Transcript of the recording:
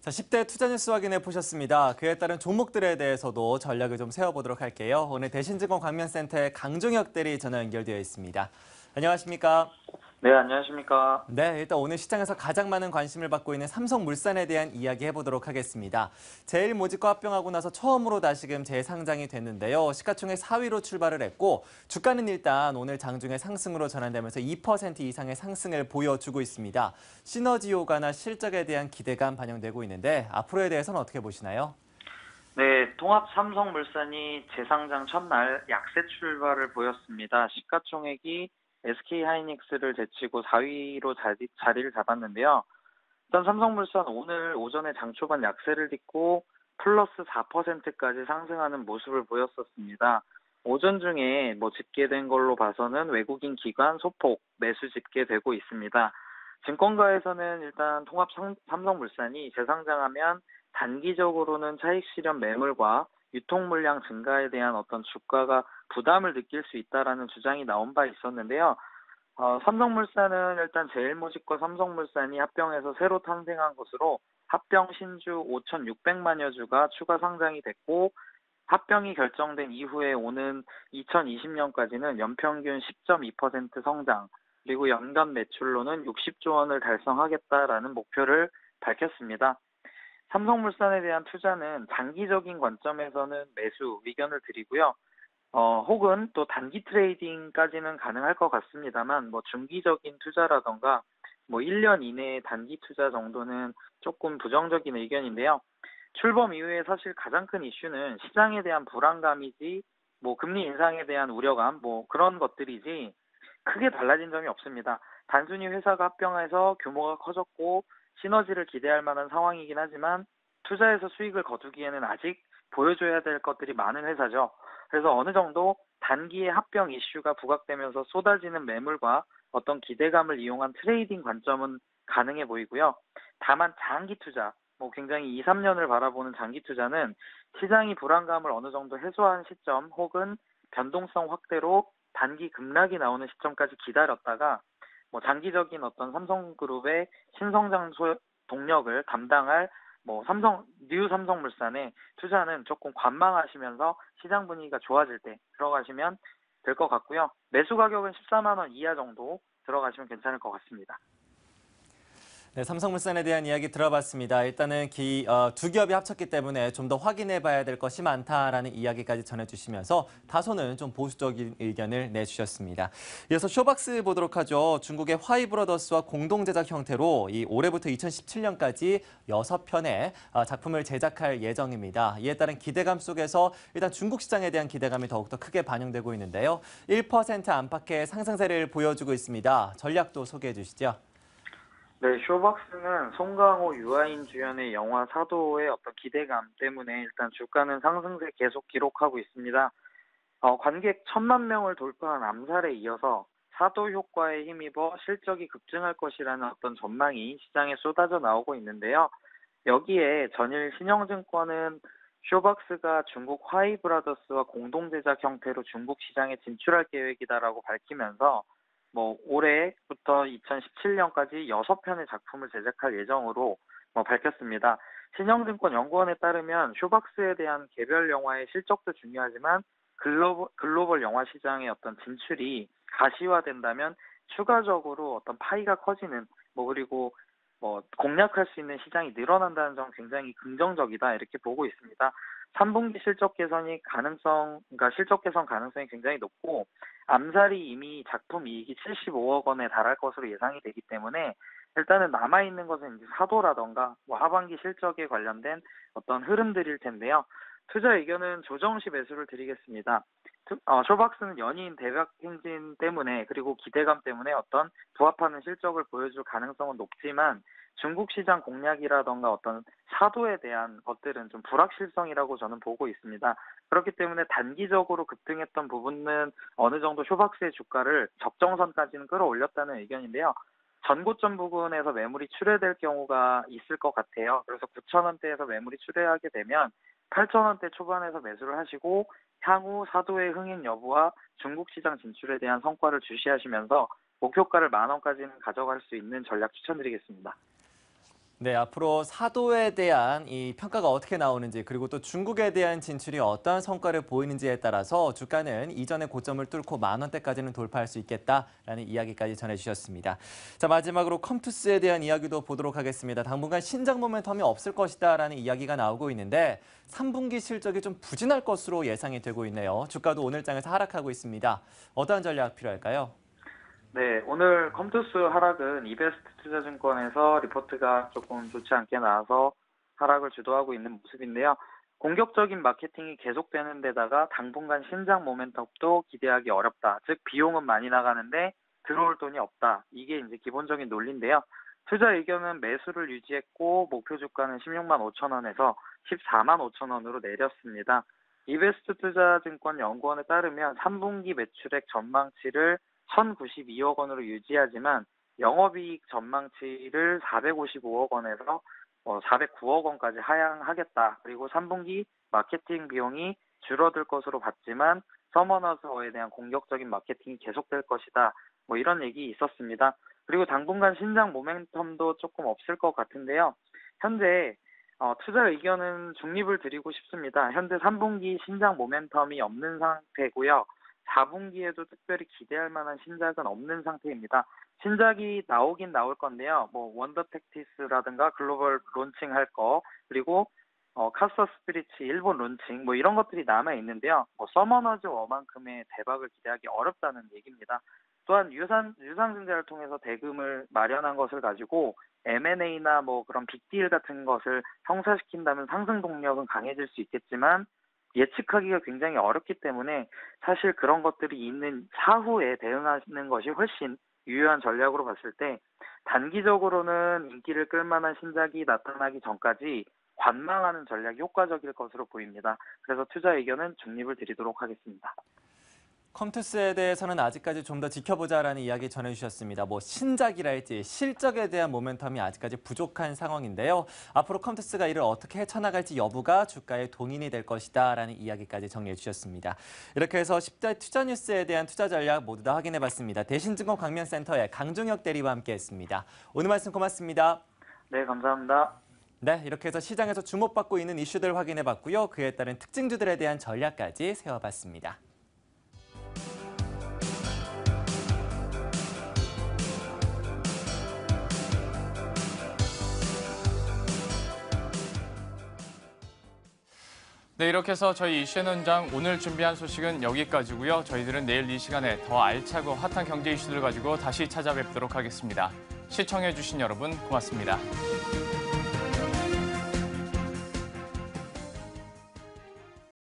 자, 10대 투자 뉴스 확인해 보셨습니다. 그에 따른 종목들에 대해서도 전략을 좀 세워보도록 할게요. 오늘 대신증권 광면센터의 강종혁 대리 전화 연결되어 있습니다. 안녕하십니까? 네, 안녕하십니까. 네, 일단 오늘 시장에서 가장 많은 관심을 받고 있는 삼성물산에 대한 이야기 해보도록 하겠습니다. 제일모직과 합병하고 나서 처음으로 다시금 재상장이 됐는데요. 시가총액 4위로 출발을 했고 주가는 일단 오늘 장중에 상승으로 전환되면서 2% 이상의 상승을 보여주고 있습니다. 시너지 효과나 실적에 대한 기대감 반영되고 있는데 앞으로에 대해서는 어떻게 보시나요? 네, 통합 삼성물산이 재상장 첫날 약세 출발을 보였습니다. 시가총액이 SK하이닉스를 제치고 4위로 자리를 잡았는데요. 일단 삼성물산 오늘 오전에 장 초반 약세를 딛고 플러스 4%까지 상승하는 모습을 보였었습니다. 오전 중에 집계된 걸로 봐서는 외국인 기관 소폭 매수 집계되고 있습니다. 증권가에서는 일단 통합 삼성물산이 재상장하면 단기적으로는 차익 실현 매물과 유통 물량 증가에 대한 어떤 주가가 부담을 느낄 수 있다라는 주장이 나온 바 있었는데요. 삼성물산은 일단 제일모직과 삼성물산이 합병해서 새로 탄생한 것으로 합병 신주 5,600만여 주가 추가 상장이 됐고 합병이 결정된 이후에 오는 2020년까지는 연평균 10.2% 성장, 그리고 연간 매출로는 60조 원을 달성하겠다라는 목표를 밝혔습니다. 삼성물산에 대한 투자는 장기적인 관점에서는 매수 의견을 드리고요. 혹은 또 단기 트레이딩까지는 가능할 것 같습니다만, 중기적인 투자라던가, 1년 이내의 단기 투자 정도는 조금 부정적인 의견인데요. 출범 이후에 사실 가장 큰 이슈는 시장에 대한 불안감이지, 금리 인상에 대한 우려감, 그런 것들이지, 크게 달라진 점이 없습니다. 단순히 회사가 합병해서 규모가 커졌고, 시너지를 기대할 만한 상황이긴 하지만, 투자해서 수익을 거두기에는 아직 보여줘야 될 것들이 많은 회사죠. 그래서 어느 정도 단기의 합병 이슈가 부각되면서 쏟아지는 매물과 어떤 기대감을 이용한 트레이딩 관점은 가능해 보이고요. 다만 장기 투자, 굉장히 2, 3년을 바라보는 장기 투자는 시장이 불안감을 어느 정도 해소한 시점 혹은 변동성 확대로 단기 급락이 나오는 시점까지 기다렸다가 장기적인 어떤 삼성그룹의 신성장 동력을 담당할 뉴 삼성물산의 투자는 조금 관망하시면서 시장 분위기가 좋아질 때 들어가시면 될 것 같고요. 매수 가격은 14만 원 이하 정도 들어가시면 괜찮을 것 같습니다. 네, 삼성물산에 대한 이야기 들어봤습니다. 일단은 두 기업이 합쳤기 때문에 좀 더 확인해 봐야 될 것이 많다라는 이야기까지 전해주시면서 다소는 좀 보수적인 의견을 내주셨습니다. 이어서 쇼박스 보도록 하죠. 중국의 화이브러더스와 공동 제작 형태로 올해부터 2017년까지 6편의 작품을 제작할 예정입니다. 이에 따른 기대감 속에서 일단 중국 시장에 대한 기대감이 더욱더 크게 반영되고 있는데요. 1% 안팎의 상승세를 보여주고 있습니다. 전략도 소개해 주시죠. 네, 쇼박스는 송강호, 유아인 주연의 영화 사도의 어떤 기대감 때문에 일단 주가는 상승세 계속 기록하고 있습니다. 관객 1,000만 명을 돌파한 암살에 이어서 사도 효과에 힘입어 실적이 급증할 것이라는 어떤 전망이 시장에 쏟아져 나오고 있는데요. 여기에 전일 신영증권은 쇼박스가 중국 화이브라더스와 공동 제작 형태로 중국 시장에 진출할 계획이다라고 밝히면서 올해부터 2017년까지 6편의 작품을 제작할 예정으로 밝혔습니다. 신영증권 연구원에 따르면 쇼박스에 대한 개별 영화의 실적도 중요하지만 글로벌 영화 시장의 어떤 진출이 가시화된다면 추가적으로 어떤 파이가 커지는 그리고 공략할 수 있는 시장이 늘어난다는 점 굉장히 긍정적이다 이렇게 보고 있습니다. 3분기 실적 개선 가능성이 굉장히 높고 암살이 이미 작품 이익이 75억 원에 달할 것으로 예상이 되기 때문에 일단은 남아있는 것은 이제 사도라던가 하반기 실적에 관련된 어떤 흐름들일 텐데요. 투자 의견은 조정 시 매수를 드리겠습니다. 쇼박스는 연이은 대박 행진 때문에 그리고 기대감 때문에 어떤 부합하는 실적을 보여줄 가능성은 높지만 중국 시장 공략이라던가 어떤 사도에 대한 것들은 좀 불확실성이라고 저는 보고 있습니다. 그렇기 때문에 단기적으로 급등했던 부분은 어느 정도 쇼박스의 주가를 적정선까지는 끌어올렸다는 의견인데요. 전고점 부근에서 매물이 출회될 경우가 있을 것 같아요. 그래서 9,000원대에서 매물이 출회하게 되면 8,000원대 초반에서 매수를 하시고 향후 사도의 흥행 여부와 중국 시장 진출에 대한 성과를 주시하시면서 목표가를 10,000원까지는 가져갈 수 있는 전략 추천드리겠습니다. 네, 앞으로 사도에 대한 이 평가가 어떻게 나오는지 그리고 또 중국에 대한 진출이 어떠한 성과를 보이는지에 따라서 주가는 이전의 고점을 뚫고 10,000원대까지는 돌파할 수 있겠다라는 이야기까지 전해주셨습니다. 자, 마지막으로 컴투스에 대한 이야기도 보도록 하겠습니다. 당분간 신작 모멘텀이 없을 것이다라는 이야기가 나오고 있는데 3분기 실적이 좀 부진할 것으로 예상이 되고 있네요. 주가도 오늘 장에서 하락하고 있습니다. 어떠한 전략 필요할까요? 네, 오늘 컴투스 하락은 이베스트 투자증권에서 리포트가 조금 좋지 않게 나와서 하락을 주도하고 있는 모습인데요. 공격적인 마케팅이 계속되는 데다가 당분간 신작 모멘텀도 기대하기 어렵다. 즉 비용은 많이 나가는데 들어올 돈이 없다. 이게 이제 기본적인 논리인데요. 투자 의견은 매수를 유지했고 목표 주가는 16만 5천 원에서 14만 5천 원으로 내렸습니다. 이베스트 투자증권 연구원에 따르면 3분기 매출액 전망치를 1,092억 원으로 유지하지만 영업이익 전망치를 455억 원에서 409억 원까지 하향하겠다. 그리고 3분기 마케팅 비용이 줄어들 것으로 봤지만 서머너즈어에 대한 공격적인 마케팅이 계속될 것이다. 뭐 이런 얘기 있었습니다. 그리고 당분간 신작 모멘텀도 조금 없을 것 같은데요. 현재 투자 의견은 중립을 드리고 싶습니다. 현재 3분기 신작 모멘텀이 없는 상태고요. 4분기에도 특별히 기대할 만한 신작은 없는 상태입니다. 신작이 나오긴 나올 건데요. 뭐 원더 택티스라든가 글로벌 론칭할 거, 그리고 카스터 스피릿이 일본 론칭 뭐 이런 것들이 남아 있는데요. 뭐 서머너즈 워만큼의 대박을 기대하기 어렵다는 얘기입니다. 또한 유상증자를 통해서 대금을 마련한 것을 가지고 M&A나 뭐 그런 빅딜 같은 것을 형사시킨다면 상승 동력은 강해질 수 있겠지만 예측하기가 굉장히 어렵기 때문에 사실 그런 것들이 있는 사후에 대응하는 것이 훨씬 유효한 전략으로 봤을 때 단기적으로는 인기를 끌만한 신작이 나타나기 전까지 관망하는 전략이 효과적일 것으로 보입니다. 그래서 투자 의견은 중립을 드리도록 하겠습니다. 컴투스에 대해서는 아직까지 좀 더 지켜보자라는 이야기 전해주셨습니다. 뭐 신작이랄지 실적에 대한 모멘텀이 아직까지 부족한 상황인데요. 앞으로 컴투스가 이를 어떻게 헤쳐나갈지 여부가 주가의 동인이 될 것이다라는 이야기까지 정리해 주셨습니다. 이렇게 해서 10대 투자 뉴스에 대한 투자 전략 모두 다 확인해봤습니다. 대신증권 광명센터의 강종혁 대리와 함께했습니다. 오늘 말씀 고맙습니다. 네, 감사합니다. 네, 이렇게 해서 시장에서 주목받고 있는 이슈들 확인해봤고요. 그에 따른 특징주들에 대한 전략까지 세워봤습니다. 네, 이렇게 해서 저희 이슈의 현장 오늘 준비한 소식은 여기까지고요. 저희들은 내일 이 시간에 더 알차고 핫한 경제 이슈들 가지고 다시 찾아뵙도록 하겠습니다. 시청해주신 여러분 고맙습니다.